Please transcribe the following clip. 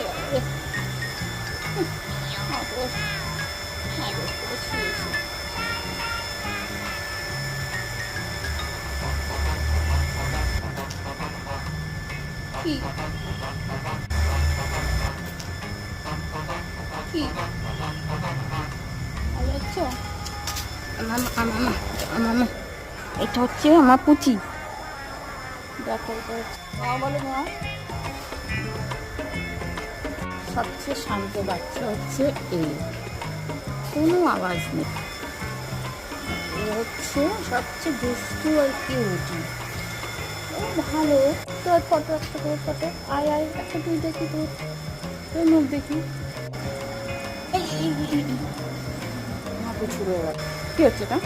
গেল রে। আদর করে শুয়েছে। কি কি ভালো আছো? আমার এটা হচ্ছে আমার পুচি। দেখো এটা হচ্ছে মা, বলো মা। সবচেয়ে শান্ত বাচ্চা হচ্ছে এই, কোনো আওয়াজ নেই। এ হচ্ছে সবচেয়ে দুষ্টু আর কিউটি। ও ভালো। তোর ফটো একটা করে ফটো। আয় আয় একটা তুই দেখি, তোর মুখ দেখি। এই এই এই, এই। মাথা ছুড়ে গেল। কি হচ্ছে এটা?